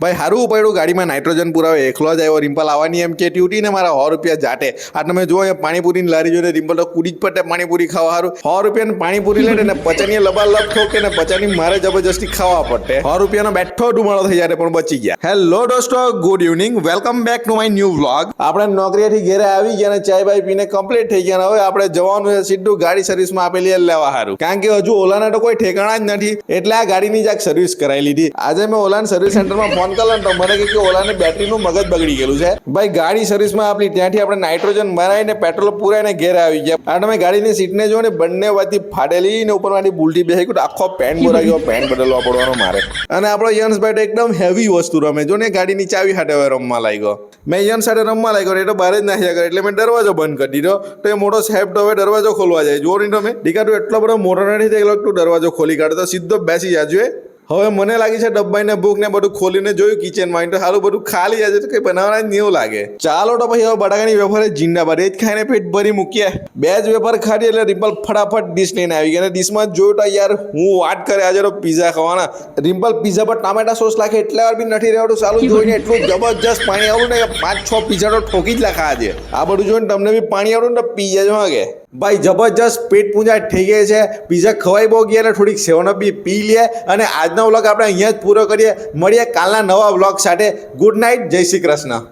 ભાઈ હારું પડ્યું ગાડીમાં નાઇટ્રોજન પુરાવે એકલો જ આવ્યો. રિમ્પલ આવવાની એમ કે ટ્યુટી ને મારા 100 રૂપિયા જાટે. આ તમે જો અહીંયા પાણીપુરીની લારી જોઈને રિમ્પલ તો કૂદી જ પડે પાણીપુરી ખાવા હારું. 100 રૂપિયાની પાણીપુરી લે ને પચાની લબાલબ ઠોકે ને પચાની મારે જબરજસ્તી ખાવા પડે. 100 રૂપિયાનો બેઠો ડુમાળો થઈ જાય પણ બચી ગયા. હેલો દોસ્તો, good evening, welcome back to my new vlog. આપણે નોકરીએથી ઘરે આવી ગયા ને ચાય બાય પીને કમ્પ્લીટ થઈ ગયા. હવે આપણે જવાનું છે સીધું ગાડી સર્વિસમાં આપેલી લેવા હારું, કારણ કે હજુ ઓલાના તો કોઈ ઠેકાણા જ નથી, એટલે આ ગાડીની જ સર્વિસ કરાવી લીધી. આજે મેં ઓલાના સર્વિસ સેન્ટરમાં ફોન કર્યો તો મને કે ઓલાને બેટરીનું મગજ બગડી ગયેલું છે. ભાઈ ગાડી સર્વિસમાં આપણી ત્યાંથી આપણે નાઇટ્રોજન મરાઈને પેટ્રોલ પુરાઈને ઘેરે આવી ગયા. આ તમે ગાડીની સીટને જો ને બંને વાતી ફાટેલી ને ઉપરમાંથી બુલટી બેસી ગયું, આખો પેન્ટ બોરાઈ ગયો, પેન્ટ બદલવા પડવાનો મારે. અને આપણો યન્સભાઈ એકદમ હેવી વસ્તુ રમે, જો ને ગાડીની ચાવી હાટે હવે રમવા લાગ્યો. મેં યન્સ સાથે રમવા લાગ્યો એ તો બહાર જ નાખ્યા કરે, એટલે મેં દરવાજો બંધ કરી દીધો. તો એ મોટો સાહેબ તો હવે દરવાજો ખોલવા જાય. જો નહીં તમે દીકા તું એટલો બધો મોટો નથી થઈ ગયો તું દરવાજો ખોલી કાઢે તો સીધો બેસી જાજો. હવે મને લાગી છે ડબ્બાઈને ભૂખ ને બધું ખોલીને જોયું કિચનમાં તો સારું બધું ખાલી જાય તો કઈ બનાવવાના જ નહીં લાગે. ચાલો તો પછી હવે બટાકાની વેફર જિંદાબાદ એ જ ખાઈને પેટ ભરી મૂકીએ. બે જ વેફર ખાધી એટલે રિમ્પલ ફટાફટ ડીશ લઈને આવી ગયા. અને ડીશમાં જોયું તો યાર હું વાત કરે આજે તો પીઝા ખાવાના. રિમ્પલ પીઝા પર ટામેટા સોસ લાગે એટલે વાર બી નથી રહેવાનું સારું જોઈને એટલું જબરજસ્ત પાણી આવડું ને 5-6 પીઝા તો ઠોકી જ લાખા આજે. આ બધું જોઈને તમને બી પાણી આવડું ને તો પી જજો હાગે. ભાઈ જબરજસ્ત પેટ પૂંજા થઈ ગઈ છે. પીઝા ખવાઈ બહુ ગયા એટલે થોડીક સેવન અપ બી પી લે. અને આજનો વ્લોગ આપણે અહીંયા જ પૂરો કરીએ. મળીએ કાલના નવા વ્લોગ સાથે. ગુડ નાઇટ, જય શ્રી કૃષ્ણ.